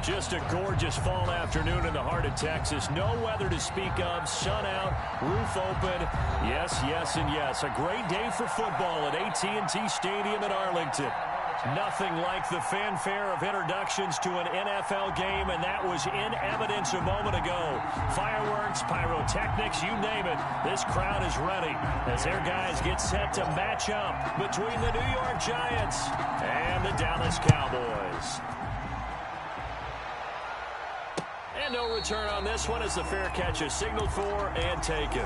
Just a gorgeous fall afternoon in the heart of Texas. No weather to speak of. Sun out, roof open. Yes, yes, and yes. A great day for football at AT&T Stadium in Arlington. Nothing like the fanfare of introductions to an NFL game, and that was in evidence a moment ago. Fireworks, pyrotechnics, you name it. This crowd is ready as their guys get set to match up between the New York Giants and the Dallas Cowboys. And no return on this one as the fair catch is signaled for and taken.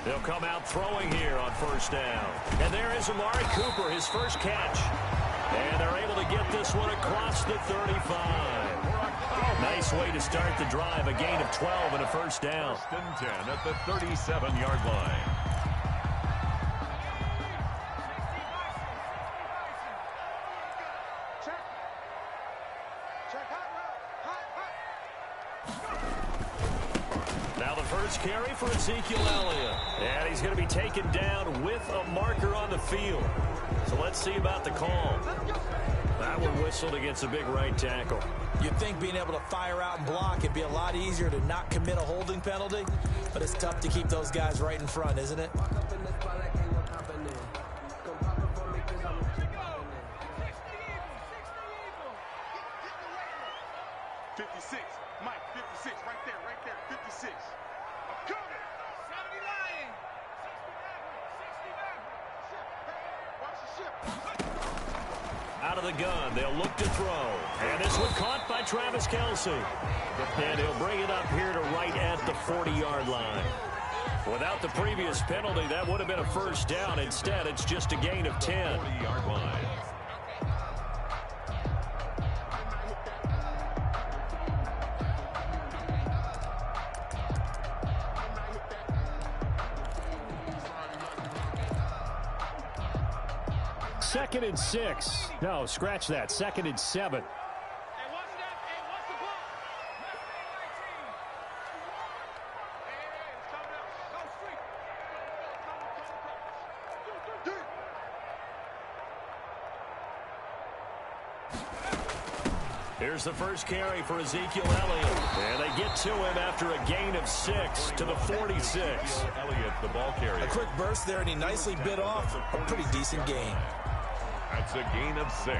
They'll come out throwing here on first down. And there is Amari Cooper, his first catch. And they're able to get this one across the 35. Nice way to start the drive. A gain of 12 and a first down. First and 10 at the 37-yard line. Now the first carry for Ezekiel Elliott. And he's going to be taken down with a marker on the field. So let's see about the call. That one whistled against a big right tackle. You'd think being able to fire out and block it'd be a lot easier to not commit a holding penalty, but it's tough to keep those guys right in front, isn't it? 56, Mike, 56, right there, 56. I'm coming. 79. 69. Watch the ship. Out of the gun, they'll look to throw. And this one caught by Travis Kelce. And he'll bring it up here to right at the 40-yard line. Without the previous penalty, that would have been a first down. Instead, it's just a gain of 10. 40-yard line. Second and 6. No, scratch that. Second and 7. Here's the first carry for Ezekiel Elliott. And they get to him after a gain of 6 to the 46. Elliott, the ball carrier. A quick burst there, and he nicely bit off a pretty decent gain. That's a gain of 6.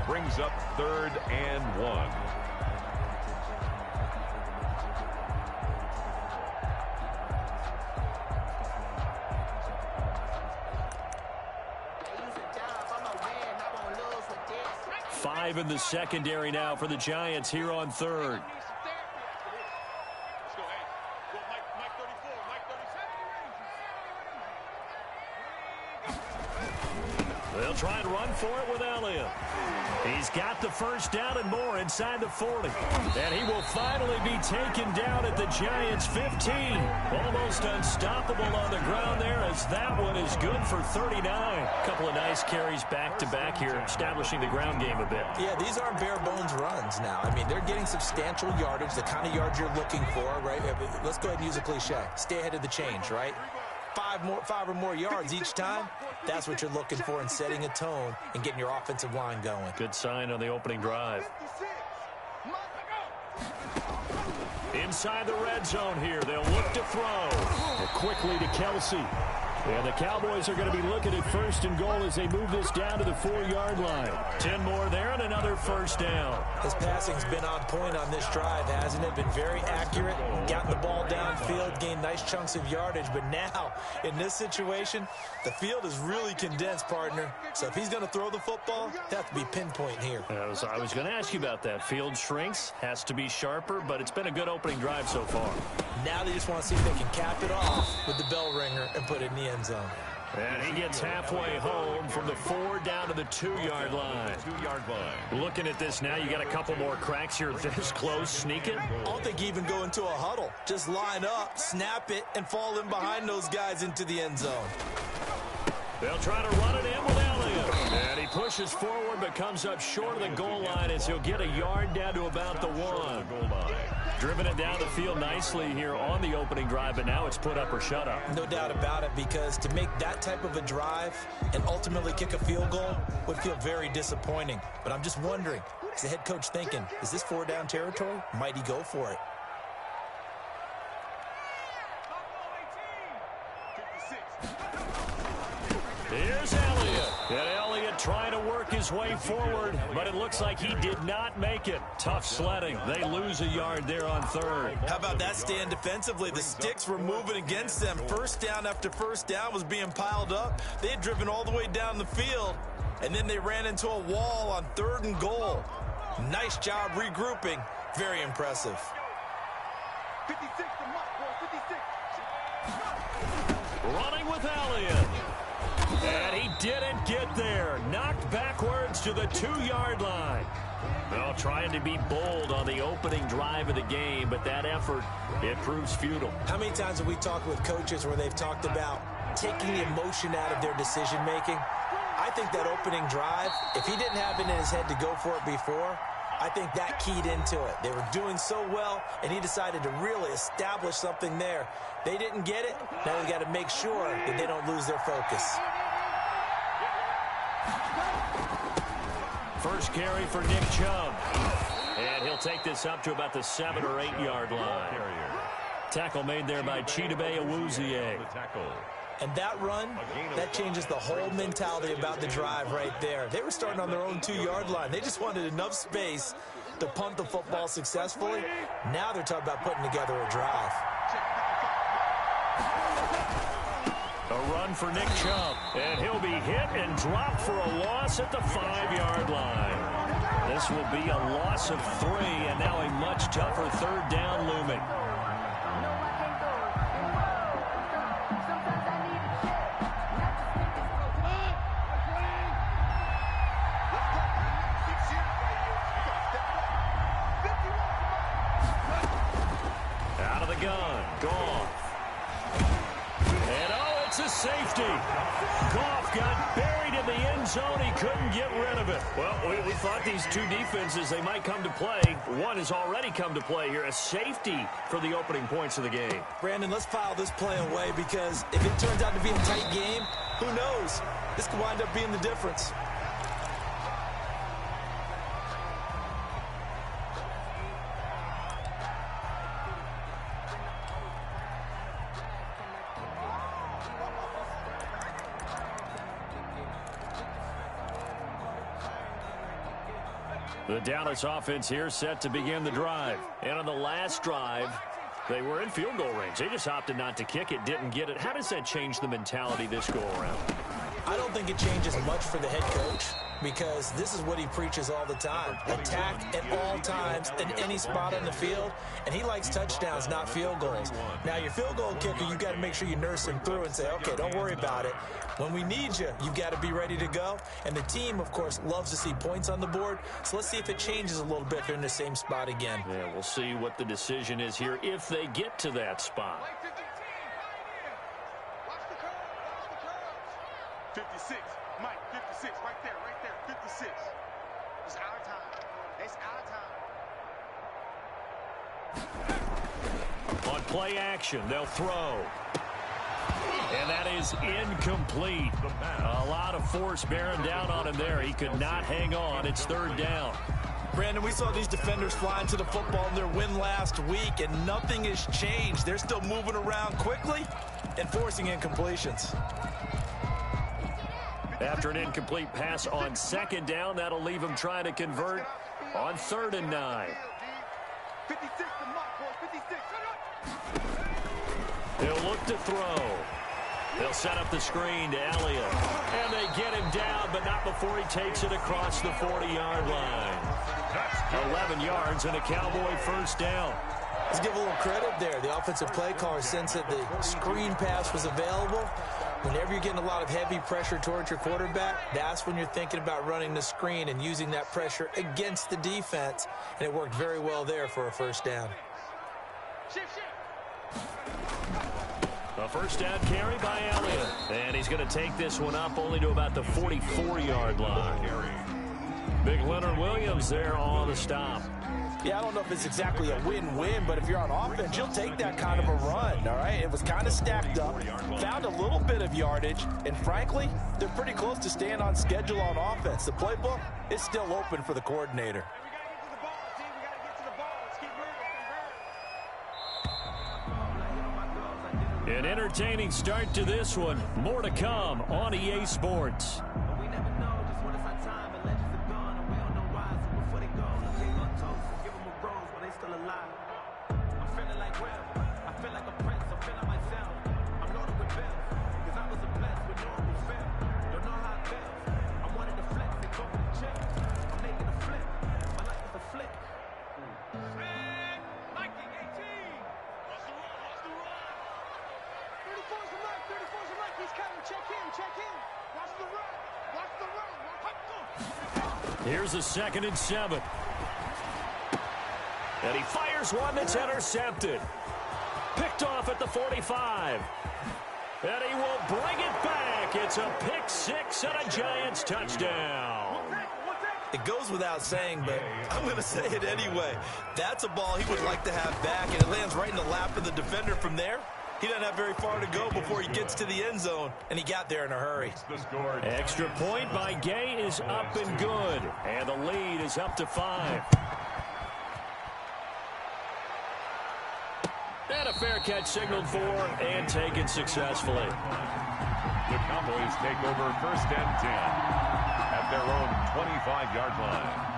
Brings up 3rd and 1. Five in the secondary now for the Giants here on 3rd. They'll try and run for it with Elliott. He's got the first down and more inside the 40. And he will finally be taken down at the Giants' 15. Almost unstoppable on the ground there as that one is good for 39. A couple of nice carries back-to-back here, establishing the ground game a bit. Yeah, these aren't bare-bones runs now. I mean, they're getting substantial yardage, the kind of yards you're looking for, right? Let's go ahead and use a cliche. Stay ahead of the change, right? Five or more yards each time, that's what you're looking for in setting a tone and getting your offensive line going. Good sign on the opening drive. Inside the red zone here, they'll look to throw. Quickly to Kelce. And the Cowboys are going to be looking at 1st and goal as they move this down to the 4-yard line. 10 more there and another first down. His passing's been on point on this drive, hasn't it? Been very accurate, gotten the ball downfield, gained nice chunks of yardage. But now, in this situation, the field is really condensed, partner. So if he's going to throw the football, it has to be pinpoint here. I was going to ask you about that. Field shrinks, has to be sharper, but it's been a good opening drive so far. Now they just want to see if they can cap it off with the bell ringer and put it in the end zone. And he gets halfway home from the 4 down to the 2-yard line. Looking at this now, you got a couple more cracks here this close, sneaking. I don't think you even go into a huddle. Just line up, snap it, and fall in behind those guys into the end zone. They'll try to run it in with Elliott. And he pushes forward but comes up short of the goal line as he'll get a yard down to about the 1. Driven it down the field nicely here on the opening drive, but now it's put up or shut up. No doubt about it, because to make that type of a drive and ultimately kick a field goal would feel very disappointing. But I'm just wondering, is the head coach thinking, is this 4-down territory? Might he go for it? Here's Elliott. And Elliott trying to work his way forward, but it looks like he did not make it. Tough sledding. They lose a yard there on 3rd. How about that stand defensively? The sticks were moving against them. First down after first down was being piled up. They had driven all the way down the field, and then they ran into a wall on 3rd and goal. Nice job regrouping. Very impressive. 56 to Mike, boy, 56. Running with Elliott. And he didn't get there. Knocked backwards to the 2-yard line. Well, trying to be bold on the opening drive of the game, but that effort, it proves futile. How many times have we talked with coaches where they've talked about taking the emotion out of their decision-making? I think that opening drive, if he didn't have it in his head to go for it before, I think that keyed into it. They were doing so well, and he decided to really establish something there. They didn't get it. Now we got to make sure that they don't lose their focus. First carry for Nick Chubb. And he'll take this up to about the 7 or 8 yard line. Tackle made there by Chidobe Awuzie. And that run, that changes the whole mentality about the drive right there. They were starting on their own 2-yard line. They just wanted enough space to punt the football successfully. Now they're talking about putting together a drive. A run for Nick Chubb, and he'll be hit and dropped for a loss at the 5-yard line. This will be a loss of 3, and now a much tougher 3rd down looming. Out of the gun, Goff. And it's a safety. Goff got buried in the end zone. He couldn't get rid of it. Well, we thought these two defenses, they might come to play. One has already come to play here. A safety for the opening points of the game. Brandon, let's file this play away, because if it turns out to be a tight game, who knows? This could wind up being the difference. The Dallas offense here set to begin the drive. And on the last drive, they were in field goal range. They just opted not to kick it, didn't get it. How does that change the mentality this go around? I don't think it changes much for the head coach, because this is what he preaches all the time. Attack at all times in any spot on the field, and he likes touchdowns, not field goals. Now, your field goal kicker, you've got to make sure you nurse him through and say, okay, don't worry about it. When we need you, you've got to be ready to go. And the team, of course, loves to see points on the board. So let's see if it changes a little bit if they're in the same spot again. Yeah, we'll see what the decision is here if they get to that spot. 56, Mike, 56, right there, 56. It's our time. It's our time. On play action, they'll throw. And that is incomplete. A lot of force bearing down on him there. He could not hang on. It's 3rd down. Brandon, we saw these defenders flying to the football in their win last week, and nothing has changed. They're still moving around quickly and forcing incompletions. After an incomplete pass on 2nd down, that'll leave him trying to convert on 3rd and 9. 56 to Mike, boy, 56. He'll look to throw. They'll set up the screen to Elliott. And they get him down, but not before he takes it across the 40-yard line. 11 yards and a Cowboy 1st down. Let's give a little credit there. The offensive play caller sensed that the screen pass was available. Whenever you're getting a lot of heavy pressure towards your quarterback, that's when you're thinking about running the screen and using that pressure against the defense. And it worked very well there for a first down. A first down carry by Elliott. And he's going to take this one up only to about the 44-yard line. Big Leonard Williams there on the stop. Yeah, I don't know if it's exactly a win-win, but if you're on offense, you'll take that kind of a run, all right? It was kind of stacked up, found a little bit of yardage, and frankly, they're pretty close to staying on schedule on offense. The playbook is still open for the coordinator. An entertaining start to this one. More to come on EA Sports. Here's a 2nd and 7. And he fires one that's intercepted. Picked off at the 45. And he will bring it back. It's a pick 6 and a Giants touchdown. It goes without saying, but I'm going to say it anyway. That's a ball he would like to have back, and it lands right in the lap of the defender from there. He doesn't have very far to go before he gets to the end zone, and he got there in a hurry. Extra point by Gay is up and good, and the lead is up to 5. And a fair catch signaled for and taken successfully. The Cowboys take over 1st and 10 at their own 25-yard line.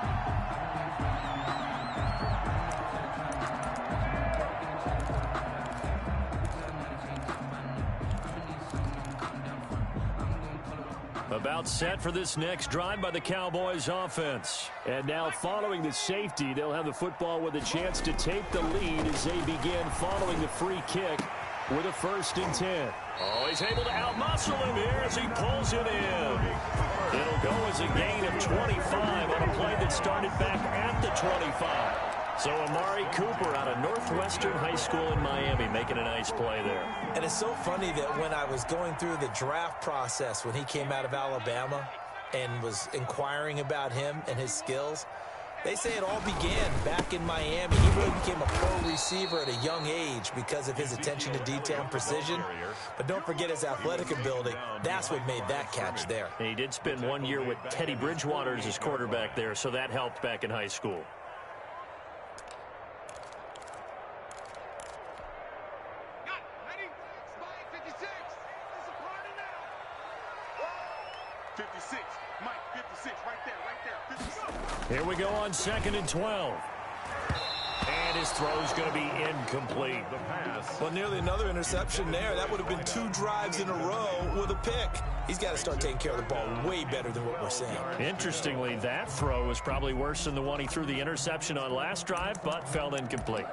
About set for this next drive by the Cowboys offense. And now following the safety, they'll have the football with a chance to take the lead as they begin following the free kick with a 1st and 10. Oh, he's able to outmuscle him here as he pulls it in. It'll go as a gain of 25 on a play that started back at the 25. So Amari Cooper out of Northwestern High School in Miami making a nice play there. And it's so funny that when I was going through the draft process when he came out of Alabama and was inquiring about him and his skills, they say it all began back in Miami. He really became a pro receiver at a young age because of his attention to detail and precision. But don't forget his athletic ability. That's what made that catch there. And he did spend 1 year with Teddy Bridgewater as his quarterback there, so that helped back in high school. Here we go on 2nd and 12. And his throw's going to be incomplete. The pass. Well, nearly another interception there. That would have been 2 drives in a row with a pick. He's got to start taking care of the ball way better than what we're seeing. Interestingly, that throw was probably worse than the one he threw the interception on last drive, but fell incomplete.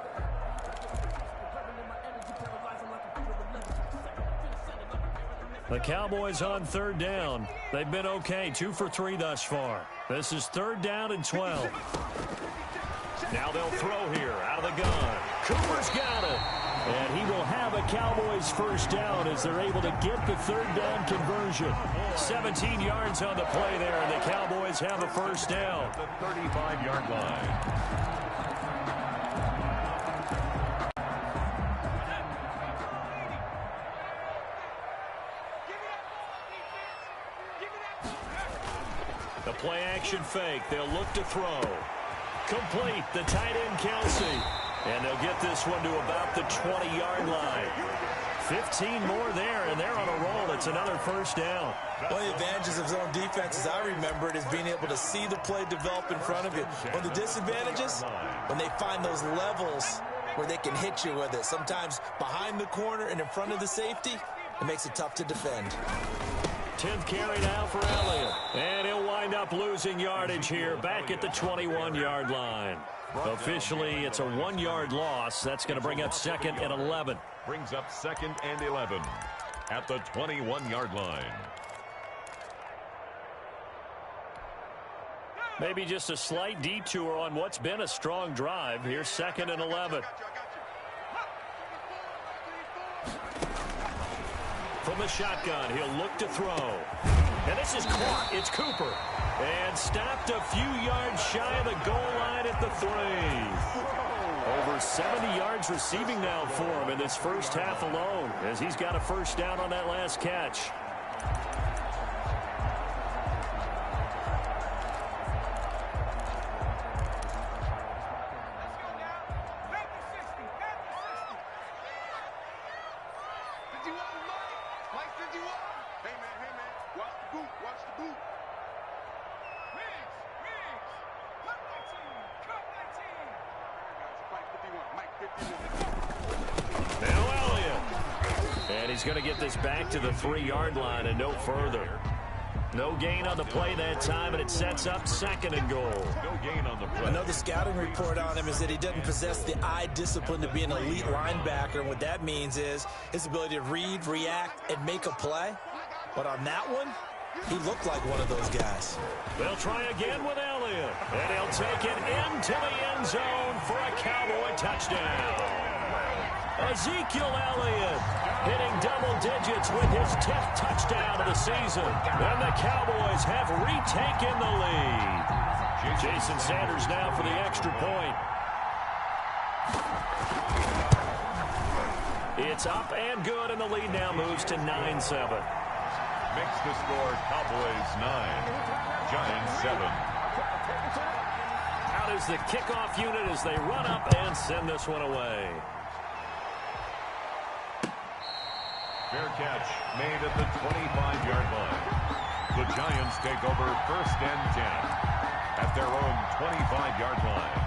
The Cowboys on 3rd down. They've been okay, 2 for 3 thus far. This is 3rd down and 12. Now they'll throw here out of the gun. Cooper's got it. And he will have a Cowboys first down as they're able to get the 3rd down conversion. 17 yards on the play there, and the Cowboys have a first down. The 35-yard line. The play action fake. They'll look to throw. Complete. The tight end Kelsey. And they'll get this one to about the 20-yard line. 15 more there, and they're on a roll. It's another first down. One of the advantages of zone defense, as I remember it, is being able to see the play develop in front of you. One of the disadvantages, when they find those levels where they can hit you with it, sometimes behind the corner and in front of the safety, it makes it tough to defend. 10th carry now for Elliott. And he'll wind up losing yardage here back at the 21-yard line. Officially, it's a 1-yard loss. That's going to bring up 2nd and 11. Brings up 2nd and 11. at the 21-yard line. Maybe just a slight detour on what's been a strong drive. Here's 2nd and 11. From the shotgun, he'll look to throw. And this is caught. It's Cooper. And stopped a few yards shy of the goal line at the 3. Over 70 yards receiving now for him in this first half alone, as he's got a first down on that last catch. He's going to get this back to the 3-yard line and no further. No gain on the play that time, and it sets up 2nd and goal. No gain on the play. Another scouting report on him is that he doesn't possess the eye discipline to be an elite linebacker, and what that means is his ability to read, react, and make a play. But on that one, he looked like one of those guys. They'll try again with Elliott, and he'll take it into the end zone for a Cowboy touchdown. Ezekiel Elliott hitting double digits with his 10th touchdown of the season. And the Cowboys have retaken the lead. Jason Sanders now for the extra point. It's up and good, and the lead now moves to 9-7. Makes the score Cowboys 9, Giants 7. Out is the kickoff unit as they run up and send this one away. Fair catch made at the 25-yard line. The Giants take over 1st and 10 at their own 25-yard line.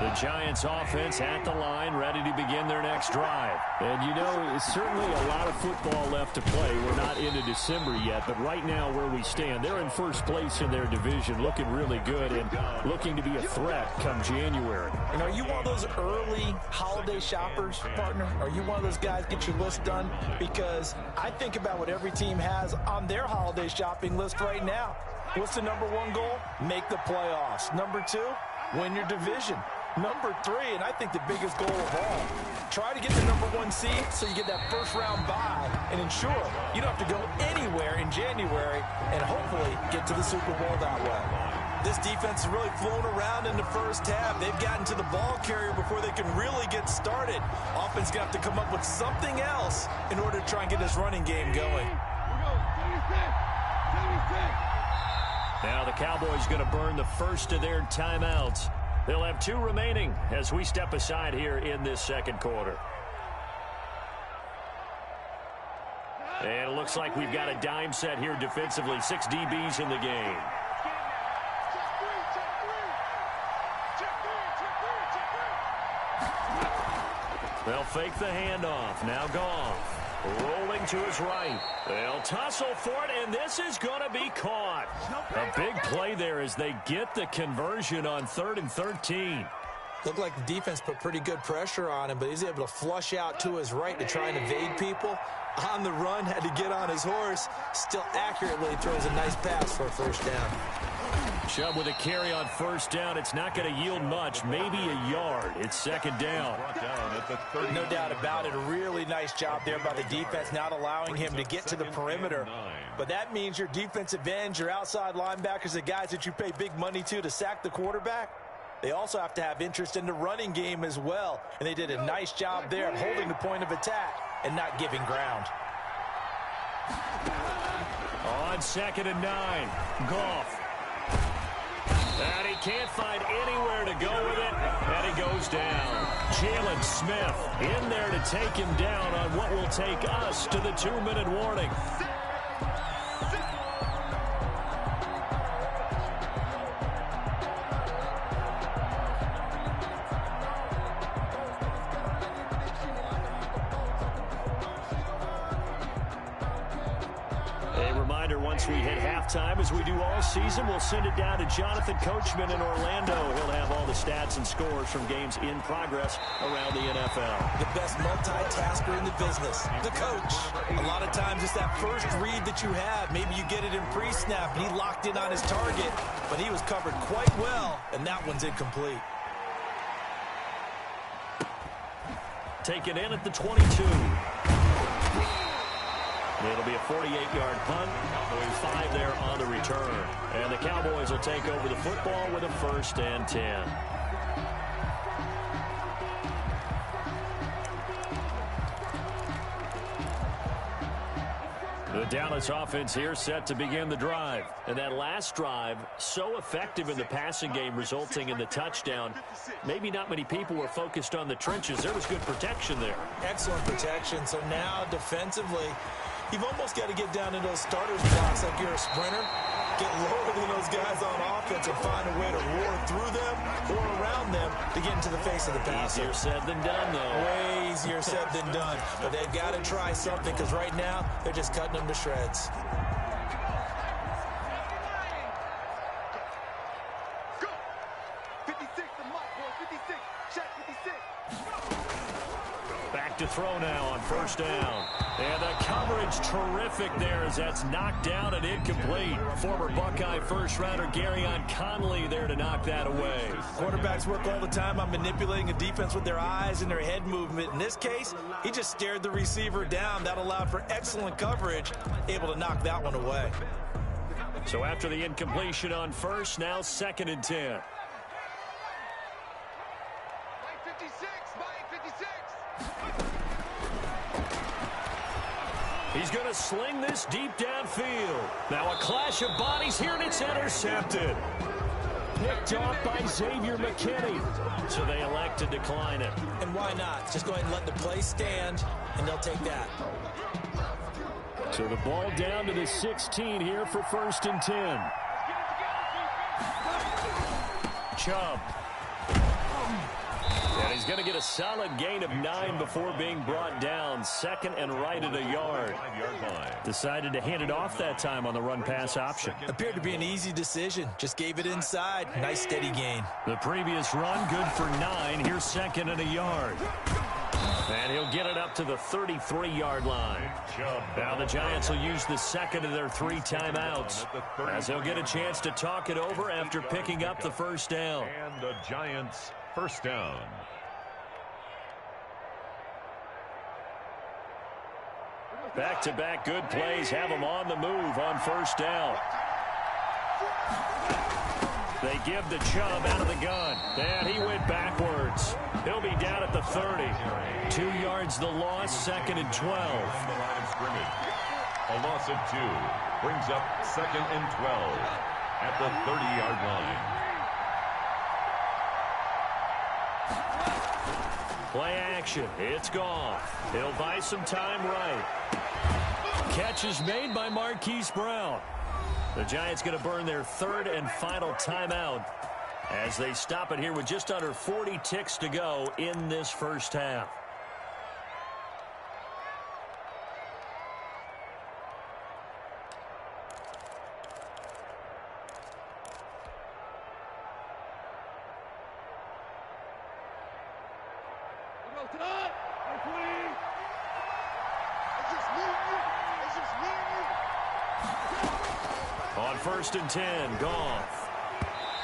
The Giants offense at the line, ready to begin their next drive. And you know, it's certainly a lot of football left to play. We're not into December yet, but right now where we stand, they're in first place in their division, looking really good and looking to be a threat come January. And are you one of those early holiday shoppers, partner? Are you one of those guys get your list done? Because I think about what every team has on their holiday shopping list right now. What's the #1 goal? Make the playoffs. #2, win your division. #3, and I think the biggest goal of all, try to get the #1 seed so you get that first-round bye and ensure you don't have to go anywhere in January and hopefully get to the Super Bowl that way. This defense has really flown around in the first half. They've gotten to the ball carrier before they can really get started. Offense is going to have to come up with something else in order to try and get this running game going. Now the Cowboys going to burn the first of their timeouts. They'll have 2 remaining as we step aside here in this second quarter. And it looks like we've got a dime set here defensively. 6 DBs in the game. They'll fake the handoff. Now Goff. Rolling to his right. They'll tussle for it, and this is going to be caught. A big play there as they get the conversion on 3rd and 13. Looked like the defense put pretty good pressure on him, but he's able to flush out to his right to try and evade people. On the run, had to get on his horse. Still accurately throws a nice pass for a first down. Chubb with a carry on first down. It's not going to yield much, maybe a yard. It's 2nd down. No doubt about it. A really nice job there by the defense, not allowing him to get to the perimeter. But that means your defensive ends, your outside linebackers, the guys that you pay big money to sack the quarterback, they also have to have interest in the running game as well. And they did a nice job there of holding the point of attack and not giving ground. On 2nd and 9, Goff. And he can't find anywhere to go with it, and he goes down. Jalen Smith in there to take him down on what will take us to the 2-minute warning. reminder, once we hit halftime, as we do all season, we'll send it down to Jonathan Coachman in Orlando. He'll have all the stats and scores from games in progress around the NFL. The best multitasker in the business, the coach. A lot of times it's that first read that you have. Maybe you get it in pre-snap, and he locked in on his target, but he was covered quite well, and that one's incomplete. Taken in at the 22. It'll be a 48-yard punt. Cowboys 5 there on the return. And the Cowboys will take over the football with a 1st and 10. The Dallas offense here set to begin the drive. And that last drive, so effective in the passing game, resulting in the touchdown. Maybe not many people were focused on the trenches. There was good protection there. Excellent protection. So now defensively, you've almost got to get down in those starters blocks like you're a sprinter. Get lower than those guys on offense and find a way to roar through them or around them to get into the face of the passer. Easier said than done, though. Way easier said than done. But they've got to try something because right now they're just cutting them to shreds. Go. 56 to Mike, boy. 56. Check 56. Back to throw now on 1st down. And the coverage terrific there as that's knocked down and incomplete. Former Buckeye first-rounder Garyon Conley there to knock that away. Quarterbacks work all the time on manipulating a defense with their eyes and their head movement. In this case, he just stared the receiver down. That allowed for excellent coverage, able to knock that one away. So after the incompletion on 1st, now 2nd and 10. Mike 56. Mike 56. He's going to sling this deep downfield. Now a clash of bodies here, and it's intercepted. Picked off by Xavier McKinney. So they elect to decline it. And why not? Just go ahead and let the play stand, and they'll take that. So the ball down to the 16 here for 1st and 10. Chubb. And he's going to get a solid gain of 9 before being brought down. 2nd and right at a yard. Decided to hand it off that time on the run-pass option. Appeared to be an easy decision. Just gave it inside. Nice steady gain. The previous run good for 9. Here's 2nd and a yard. And he'll get it up to the 33-yard line. Now the Giants will use the 2nd of their 3 timeouts, as they'll get a chance to talk it over after picking up the 1st down. And the Giants 1st down. Back-to-back good plays have them on the move on 1st down. They give the Chubb out of the gun. And he went backwards. He'll be down at the 30. 2 yards the loss, 2nd and 12. A loss of 2 brings up 2nd and 12 at the 30-yard line. Play action. It's gone. He'll buy some time right. Catch is made by Marquise Brown. The Giants going to burn their 3rd and final timeout as they stop it here with just under 40 ticks to go in this 1st half. On 1st and 10, Goff.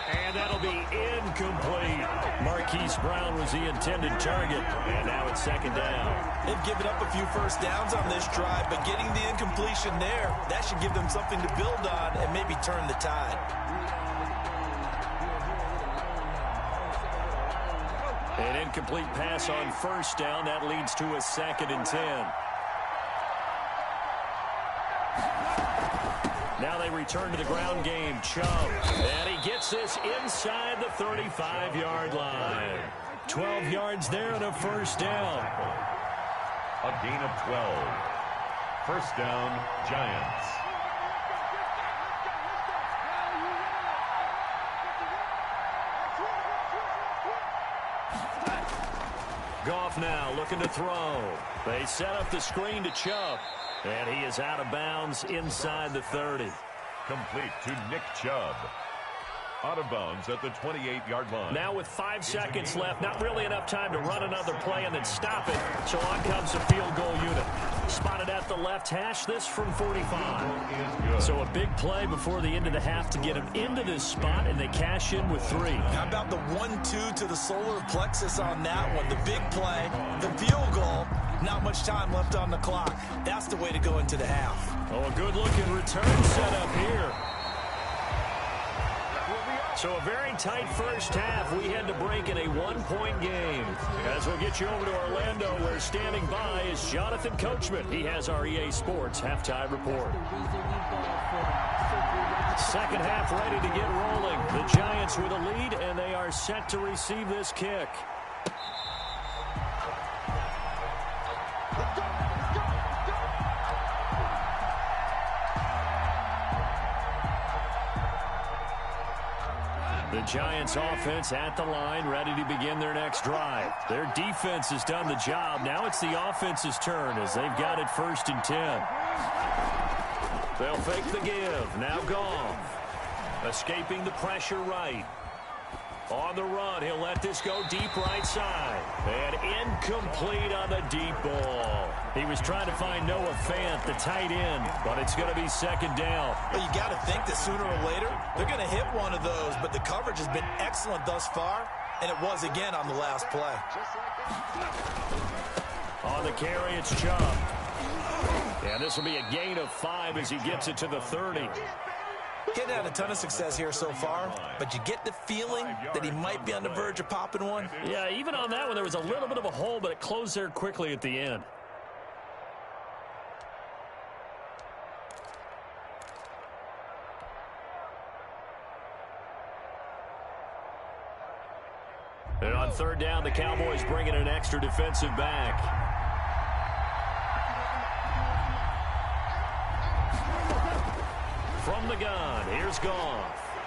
And that'll be incomplete. Marquise Brown was the intended target, and now it's 2nd down. They've given up a few 1st downs on this drive, but getting the incompletion there, that should give them something to build on and maybe turn the tide. An incomplete pass on 1st down. That leads to a 2nd and 10. Now they return to the ground game. Chubb. And he gets this inside the 35-yard line. 12 yards there and a 1st down. A gain of 12. 1st down, Giants. Goff now looking to throw. They set up the screen to Chubb. And he is out of bounds inside the 30. Complete to Nick Chubb. Out of bounds at the 28-yard line. Now with 5 seconds left, not really enough time to run another play and then stop it. So on comes the field goal unit. Spotted at the left hash, this from 45. So a big play before the end of the half to get him into this spot, and they cash in with 3. How about the 1-2 to the solar plexus on that one? The big play, the field goal, not much time left on the clock. That's the way to go into the half. Oh, a good-looking return setup here. So a very tight first half. We had to break in a 1-point game. As we'll get you over to Orlando, where standing by is Jonathan Coachman. He has our EA Sports halftime report. Second half ready to get rolling. The Giants with a lead, and they are set to receive this kick. The Giants offense at the line, ready to begin their next drive. Their defense has done the job. Now it's the offense's turn as they've got it 1st and 10. They'll fake the give. Now Goff. Escaping the pressure right. On the run, he'll let this go deep right side. And incomplete on the deep ball. He was trying to find Noah Fant, the tight end, but it's going to be 2nd down. Well, you got to think that sooner or later, they're going to hit one of those, but the coverage has been excellent thus far, and it was again on the last play. On the carry, it's Chubb. And this will be a gain of 5 as he gets it to the 30. He's had a ton of success here so far, but you get the feeling that he might be on the verge of popping one. Yeah, even on that one, there was a little bit of a hole, but it closed there quickly at the end. And on 3rd down, the Cowboys bring in an extra defensive back. From the gun, here's Goff.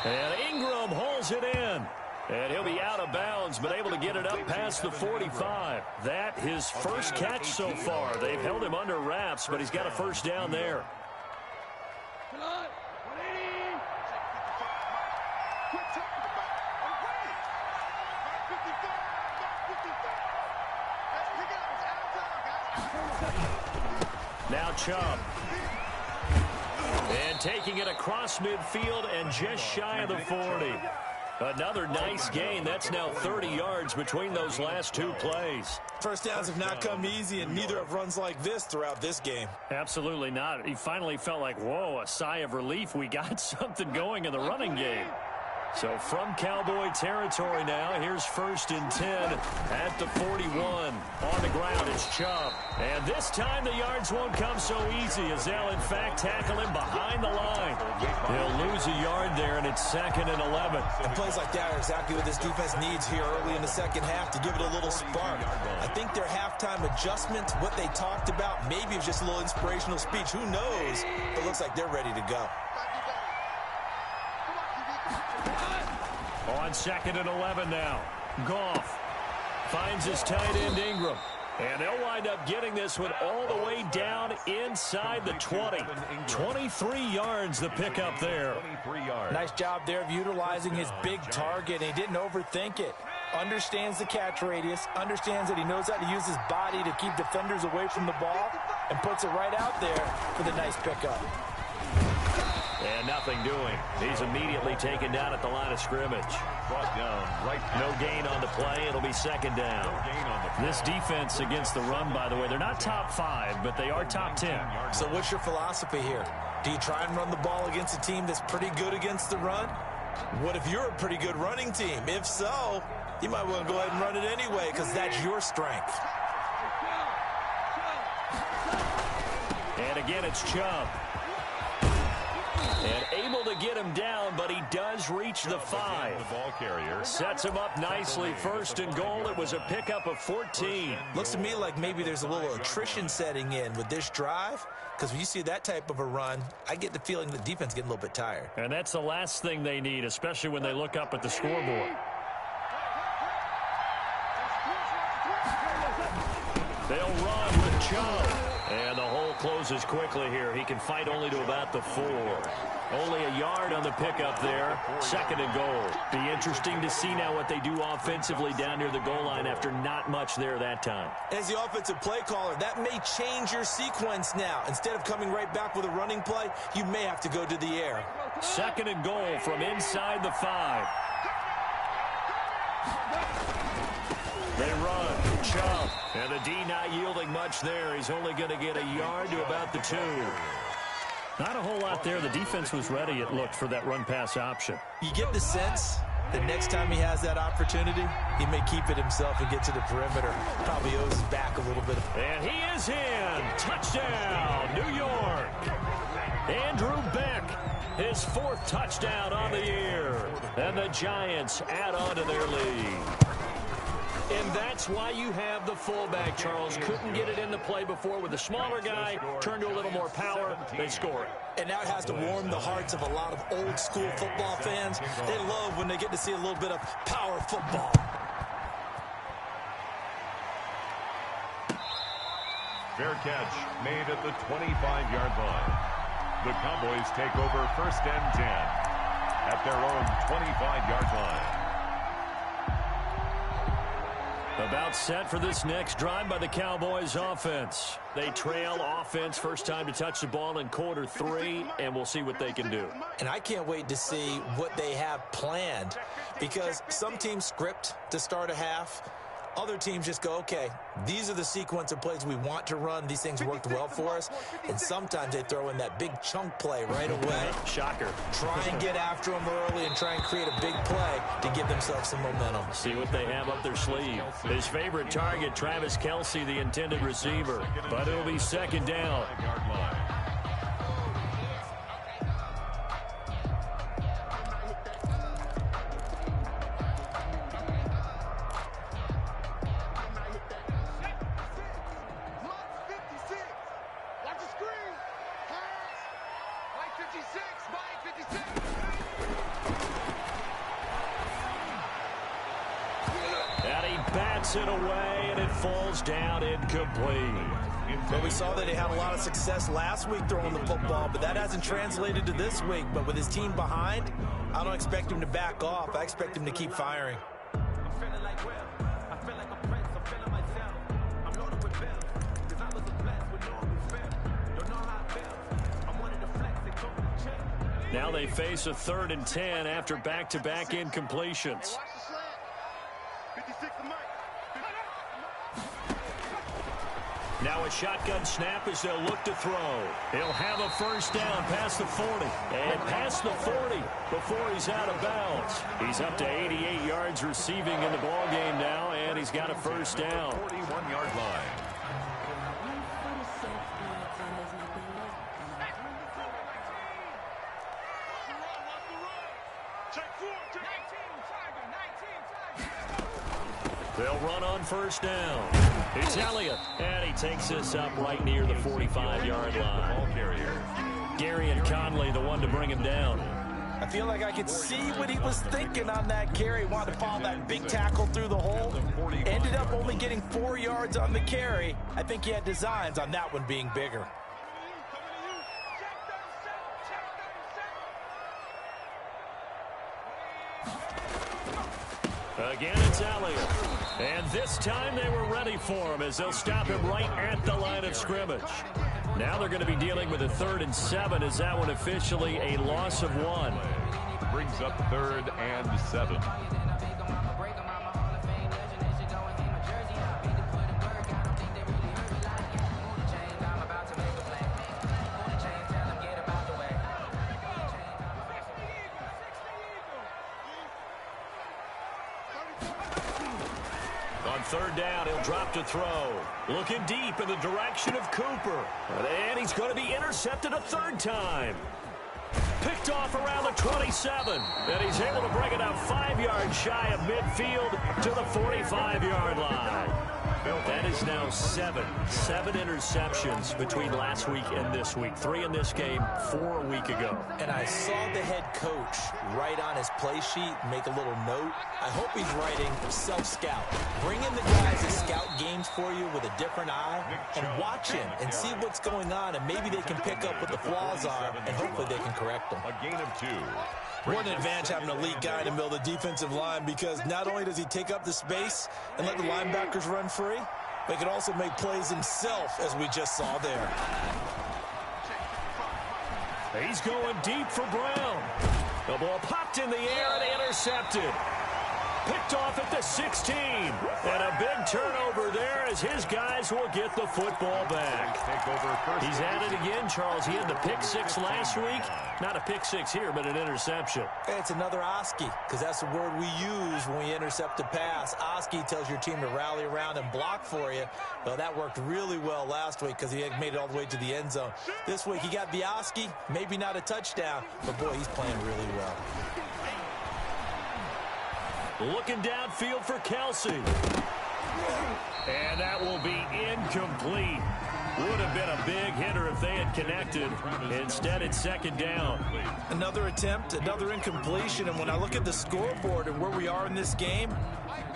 And Ingram holds it in. And he'll be out of bounds, but able to get it up past the 45. That his first catch so far. They've held him under wraps, but he's got a 1st down there. Now Chubb. And taking it across midfield and just shy of the 40. Another nice gain. That's now 30 yards between those last 2 plays. First downs have not come easy, and neither have runs like this throughout this game. Absolutely not. He finally felt like, whoa, a sigh of relief. We got something going in the running game. So from Cowboy territory now, here's 1st and 10 at the 41. On the ground, it's Chubb. And this time the yards won't come so easy as they'll, in fact, tackle him behind the line. He'll lose a yard there, and it's 2nd and 11. And plays like that are exactly what this defense needs here early in the second half to give it a little spark. I think their halftime adjustment, what they talked about, maybe it's just a little inspirational speech. Who knows? But it looks like they're ready to go. On 2nd and 11 now. Goff finds his tight end Ingram. And they'll wind up getting this one all the way down inside the 20. 23 yards the pickup there. Nice job there of utilizing his big target. He didn't overthink it. Understands the catch radius. Understands that he knows how to use his body to keep defenders away from the ball. And puts it right out there for the nice pickup. And nothing doing. He's immediately taken down at the line of scrimmage. No gain on the play. It'll be 2nd down. This defense against the run, by the way, they're not top 5, but they are top 10. So what's your philosophy here? Do you try and run the ball against a team that's pretty good against the run? What if you're a pretty good running team? If so, you might want to go ahead and run it anyway because that's your strength. And again, it's Chubb. And able to get him down, but he does reach the 5. The ball carrier sets him up nicely. 1st and goal. It was a pickup of 14. Looks to me like maybe there's a little attrition setting in with this drive, because when you see that type of a run, I get the feeling the defense is getting a little bit tired. And that's the last thing they need, especially when they look up at the scoreboard. They'll run with Chubb. And the closes quickly here. He can fight only to about the 4. Only a yard on the pickup there. 2nd and goal. Be interesting to see now what they do offensively down near the goal line after not much there that time. As the offensive play caller, that may change your sequence now. Instead of coming right back with a running play, you may have to go to the air. 2nd and goal from inside the 5. They run, Chubb, and the D not yielding much there. He's only going to get a yard to about the 2. Not a whole lot there. The defense was ready, it looked, for that run-pass option. You get the sense that next time he has that opportunity, he may keep it himself and get to the perimeter. Probably owes his back a little bit. And he is in. Touchdown, New York. Andrew Beck, his 4th touchdown on the year. And the Giants add on to their lead. And that's why you have the fullback, Charles. Couldn't get it into play before with the smaller guy. Turned to a little more power. They score it. And now it has to warm the hearts of a lot of old-school football fans. They love when they get to see a little bit of power football. Fair catch made at the 25-yard line. The Cowboys take over 1st and 10 at their own 25-yard line. About set for this next drive by the Cowboys offense. They trail offense, first time to touch the ball in quarter 3, and we'll see what they can do. And I can't wait to see what they have planned, because some teams script to start a half. Other teams just go, okay, these are the sequence of plays we want to run. These things worked well for us. And sometimes they throw in that big chunk play right away. Shocker. Try and get after them early and try and create a big play to give themselves some momentum. See what they have up their sleeve. His favorite target, Travis Kelce, the intended receiver. But it'll be 2nd down. It away, and it falls down incomplete. Well, we saw that he had a lot of success last week throwing the football, but that hasn't translated to this week. But with his team behind, I don't expect him to back off. I expect him to keep firing. Now they face a 3rd and 10 after back-to-back incompletions. Now a shotgun snap as they'll look to throw. He'll have a 1st down past the 40. And past the 40 before he's out of bounds. He's up to 88 yards receiving in the ballgame now, and he's got a 1st down. 41-yard line. They'll run on 1st down. It's Elliott, and he takes this up right near the 45-yard line. Gary and Conley, the one to bring him down. I feel like I could see what he was thinking on that carry. Wanted to follow that big tackle through the hole. Ended up only getting 4 yards on the carry. I think he had designs on that one being bigger. Again, it's Elliott. And this time they were ready for him as they'll stop him right at the line of scrimmage. Now they're going to be dealing with a 3rd and 7 as that one officially a loss of 1. Brings up 3rd and 7. On 3rd down, he'll drop to throw. Looking deep in the direction of Cooper. And he's going to be intercepted a 3rd time. Picked off around the 27. And he's able to bring it up 5 yards shy of midfield to the 45-yard line. That is now seven interceptions between last week and this week. 3 in this game, 4 a week ago. And I saw the head coach write on his play sheet, make a little note. I hope he's writing self-scout. Bring in the guys that scout games for you with a different eye and watch him and see what's going on, and maybe they can pick up what the flaws are, and hopefully they can correct them. A gain of 2. What an advantage having an elite guy in the middle of the defensive line, because not only does he take up the space and let the linebackers run free, but he can also make plays himself, as we just saw there. He's going deep for Brown. The ball popped in the air and intercepted. Picked off at the 16. And a big turnover there as his guys will get the football back. He's at it again, Charles. He had the pick 6 last week. Not a pick 6 here, but an interception. Hey, it's another Oski, because that's the word we use when we intercept a pass. Oski tells your team to rally around and block for you. Well, that worked really well last week because he had made it all the way to the end zone. This week he got the Oski, maybe not a touchdown, but boy, he's playing really well. Looking downfield for Kelsey. And that will be incomplete. Would have been a big hitter if they had connected. Instead, it's second down. Another attempt, another incompletion. And when I look at the scoreboard and where we are in this game,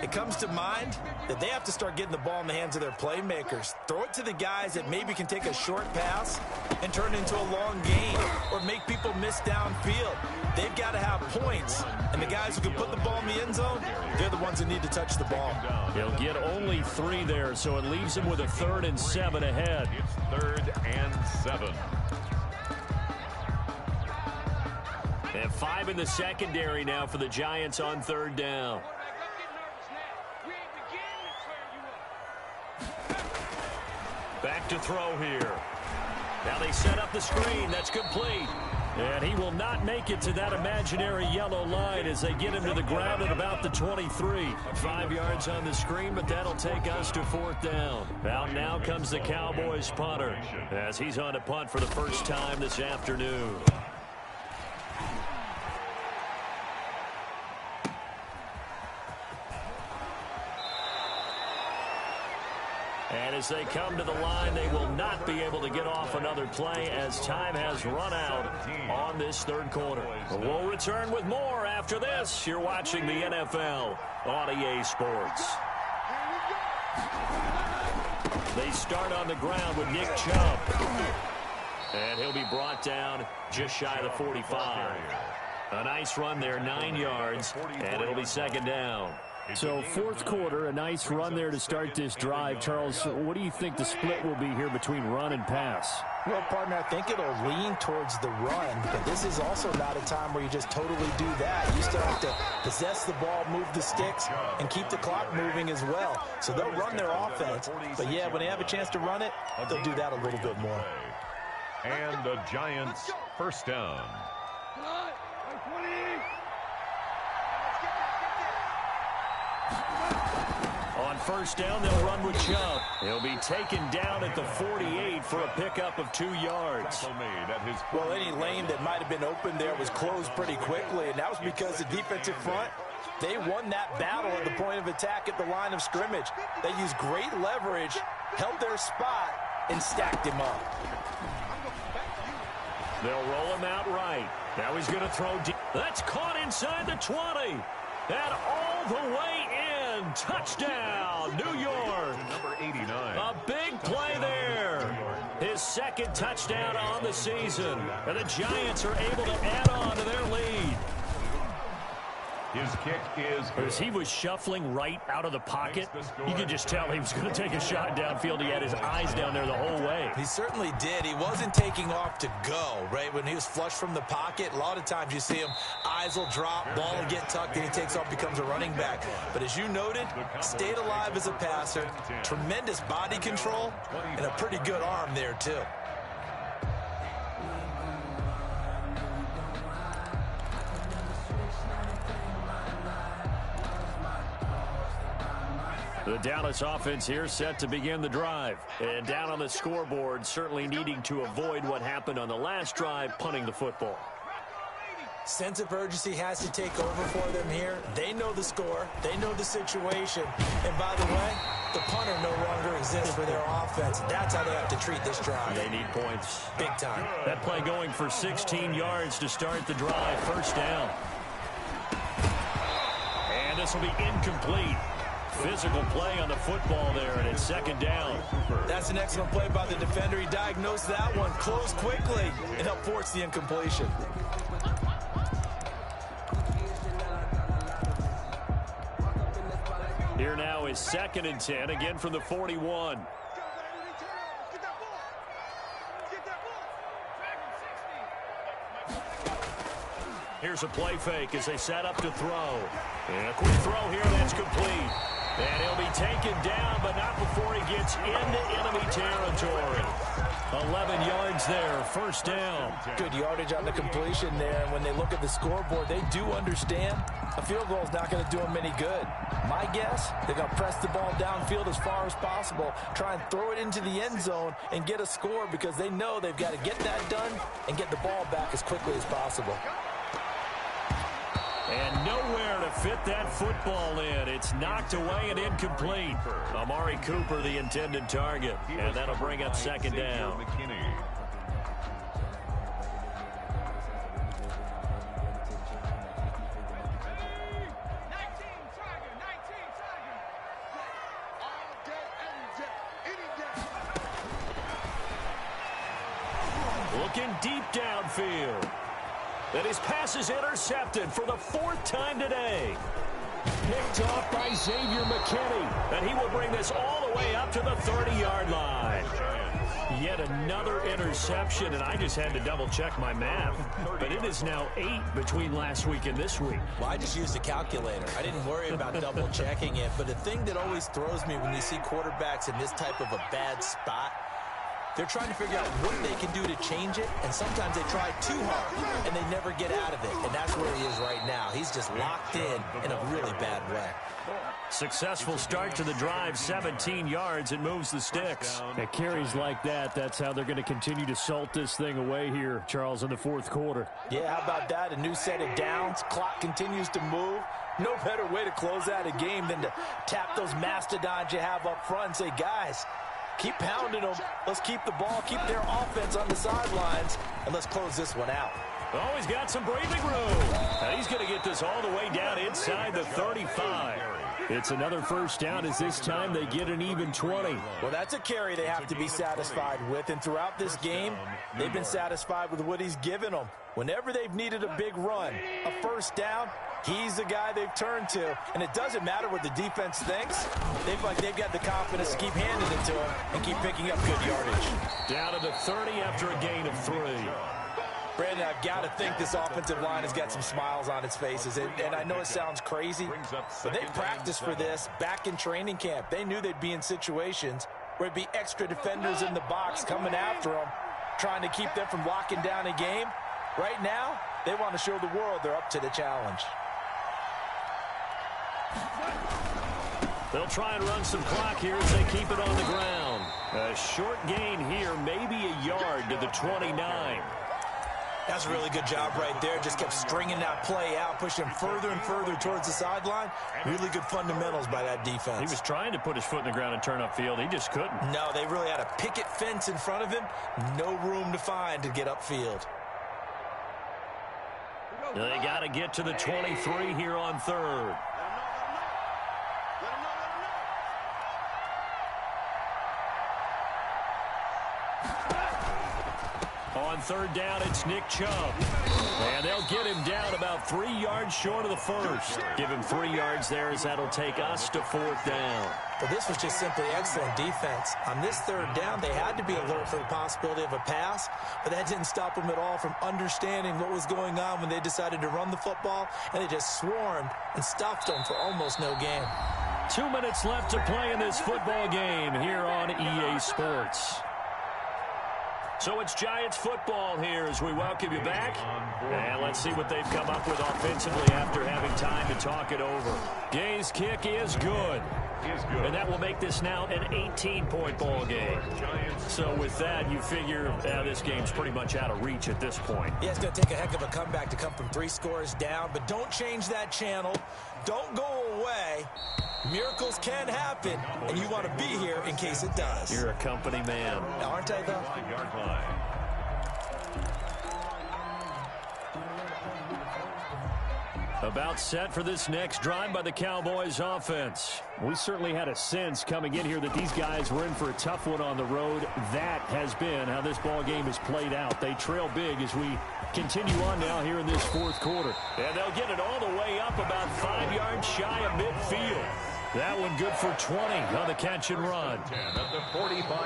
it comes to mind that they have to start getting the ball in the hands of their playmakers. Throw it to the guys that maybe can take a short pass and turn it into a long gain or make people miss downfield. They've got to have points. And the guys who can put the ball in the end zone, they're the ones that need to touch the ball. He'll get only 3 there, so it leaves him with a 3rd and 7 ahead. It's 3rd and 7. And 5 in the secondary now for the Giants on 3rd down. Back to throw here. Now they set up the screen. That's complete. And he will not make it to that imaginary yellow line as they get him to the ground at about the 23. 5 yards on the screen, but that'll take us to 4th down. Out now comes the Cowboys punter as he's on a punt for the first time this afternoon. And as they come to the line, they will not be able to get off another play as time has run out on this 3rd quarter. We'll return with more after this. You're watching the NFL on EA Sports. They start on the ground with Nick Chubb. And he'll be brought down just shy of the 45. A nice run there, 9 yards, and it'll be 2nd down. So 4th quarter, a nice run there to start this drive. Charles, what do you think the split will be here between run and pass? Well, partner, I think it'll lean towards the run, but this is also not a time where you just totally do that. You still have to possess the ball, move the sticks, and keep the clock moving as well. So they'll run their offense, but yeah, when they have a chance to run it, they'll do that a little bit more. And the Giants' 1st down. On 1st down, they'll run with Chubb. He'll be taken down at the 48 for a pickup of 2 yards. Well, any lane that might have been open there was closed pretty quickly, and that was because the defensive front, they won that battle at the point of attack at the line of scrimmage. They used great leverage, held their spot, and stacked him up. They'll roll him out right. Now he's going to throw deep. That's caught inside the 20. And all the way in. Touchdown, New York. Number 89. A big play there. His 2nd touchdown on the season. And the Giants are able to add on to their lead. His kick is good. As he was shuffling right out of the pocket, you could just tell he was going to take a shot downfield. He had his eyes down there the whole way. He certainly did. He wasn't taking off to go, right? When he was flush from the pocket, a lot of times you see him, eyes will drop, ball will get tucked, and he takes off, becomes a running back. But as you noted, stayed alive as a passer, tremendous body control, and a pretty good arm there, too. The Dallas offense here set to begin the drive. And down on the scoreboard, certainly needing to avoid what happened on the last drive, punting the football. Sense of urgency has to take over for them here. They know the score. They know the situation. And by the way, The punter no longer exists for their offense. That's how they have to treat this drive. They need points. Big time. That play going for 16 yards to start the drive. First down. And this will be incomplete. Physical play on the football there, and it's second down. That's an excellent play by the defender. He diagnosed that one, closed quickly, and helped force the incompletion. Here now is 2nd and 10, again from the 41. Here's a play fake as they set up to throw. And a quick throw here that's complete. And he'll be taken down, but not before he gets into enemy territory. 11 yards there, first down. Good yardage on the completion there. And when they look at the scoreboard, they do understand a field goal is not going to do them any good. My guess, they're going to press the ball downfield as far as possible, try and throw it into the end zone and get a score because they know they've got to get that done and get the ball back as quickly as possible. And nowhere to fit that football in. It's knocked away and incomplete. Amari Cooper, the intended target. And that'll bring up second down. Looking deep downfield. And his pass is intercepted for the 4th time today. Picked off by Xavier McKinney. And he will bring this all the way up to the 30-yard line. Yet another interception, and I just had to double-check my math. But it is now 8 between last week and this week. Well, I just used a calculator. I didn't worry about double-checking it. But the thing that always throws me when you see quarterbacks in this type of a bad spot, they're trying to figure out what they can do to change it, and sometimes they try too hard, and they never get out of it. And that's where he is right now. He's just locked in a really bad way. Successful start to the drive, 17 yards, and moves the sticks. At carries like that, that's how they're going to continue to salt this thing away here, Charles, in the 4th quarter. Yeah, how about that? A new set of downs. Clock continues to move. No better way to close out a game than to tap those mastodons you have up front and say, guys, keep pounding them. Let's keep the ball, keep their offense on the sidelines, and let's close this one out. Oh, he's got some breathing room. And he's going to get this all the way down inside the 35. It's another first down as this time they get an even 20. Well, that's a carry they have to be satisfied with. And throughout this game, they've been satisfied with what he's given them. Whenever they've needed a big run, a first down, he's the guy they've turned to. And it doesn't matter what the defense thinks. They've got the confidence to keep handing it to him and keep picking up good yardage. Down to the 30 after a gain of 3. Brandon, I've got to think this offensive line has got some smiles on its faces. And I know it sounds crazy, but they practiced for this back in training camp. They knew they'd be in situations where it'd be extra defenders in the box coming after them, trying to keep them from locking down a game. Right now, they want to show the world they're up to the challenge. They'll try and run some clock here as they keep it on the ground. A short gain here, maybe a yard to the 29. That's a really good job right there. Just kept stringing that play out, pushing further and further towards the sideline. Really good fundamentals by that defense. He was trying to put his foot in the ground and turn upfield. He just couldn't. No, they really had a picket fence in front of him. No room to find to get upfield. They got to get to the 23 here on 3rd. On 3rd down, it's Nick Chubb. And they'll get him down about 3 yards short of the first. Give him 3 yards there as that'll take us to 4th down. Well, this was just simply excellent defense. On this 3rd down, they had to be alert for the possibility of a pass, but that didn't stop them at all from understanding what was going on when they decided to run the football, and they just swarmed and stuffed them for almost no gain. 2 minutes left to play in this football game here on EA Sports. So it's Giants football here as we welcome you back. And let's see what they've come up with offensively after having time to talk it over. Gay's kick is good. And that will make this now an 18-point ball game. So with that, you figure this game's pretty much out of reach at this point. Yeah, it's going to take a heck of a comeback to come from 3 scores down, but don't change that channel. Don't go way. Miracles can happen, and you want to be here in case it does. You're a company man. Aren't I, though? 5-yard line. About set for this next drive by the Cowboys offense. We certainly had a sense coming in here that these guys were in for a tough one on the road. That has been how this ball game has played out. They trail big as we continue on now here in this fourth quarter. And they'll get it all the way up about 5 yards shy of midfield. That one good for 20 on the catch and run.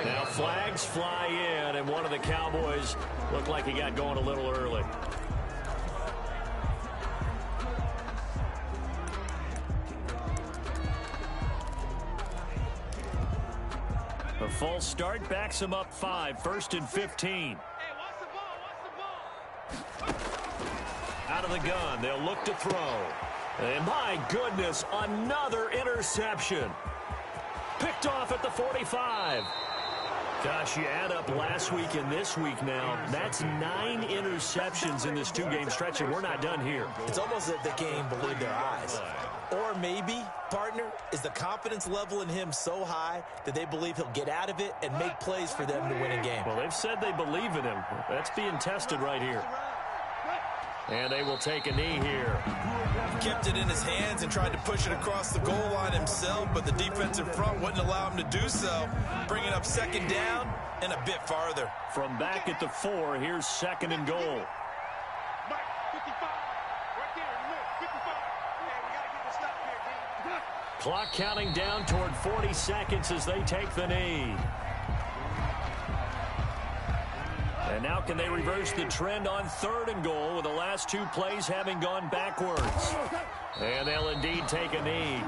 Now flags fly in, and one of the Cowboys looked like he got going a little early. A false start backs him up 5, 1st and 15. Out of the gun, they'll look to throw. And my goodness, another interception. Picked off at the 45. Gosh, you add up last week and this week now, that's 9 interceptions in this 2-game stretch, and we're not done here. It's almost as if they can't even believe their eyes. Or maybe, partner, is the confidence level in him so high that they believe he'll get out of it and make plays for them to win a game. Well, they've said they believe in him. That's being tested right here. And they will take a knee here. Kept it in his hands and tried to push it across the goal line himself, but the defensive front wouldn't allow him to do so. Bringing up 2nd down and a bit farther. From back at the 4, here's 2nd and goal. Clock counting down toward 40 seconds as they take the knee. And now can they reverse the trend on 3rd and goal with the last 2 plays having gone backwards? And they'll indeed take a knee.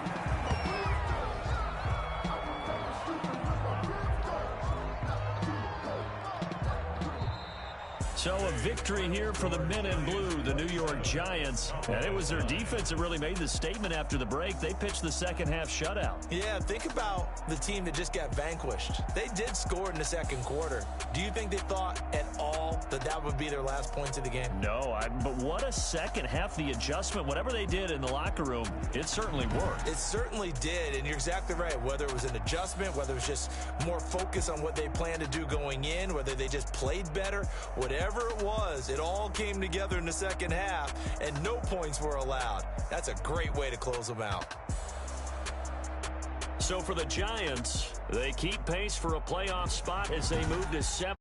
So a victory here for the men in blue, the New York Giants. And it was their defense that really made the statement after the break. They pitched the second half shutout. Yeah, think about the team that just got vanquished. They did score in the 2nd quarter. Do you think they thought at all that that would be their last points of the game? No, but what a second half. The adjustment, whatever they did in the locker room, it certainly worked. It certainly did, and you're exactly right. Whether it was an adjustment, whether it was just more focus on what they planned to do going in, whether they just played better, whatever it was, it all came together in the 2nd half, and no points were allowed. That's a great way to close them out. So for the Giants, they keep pace for a playoff spot as they move to 7.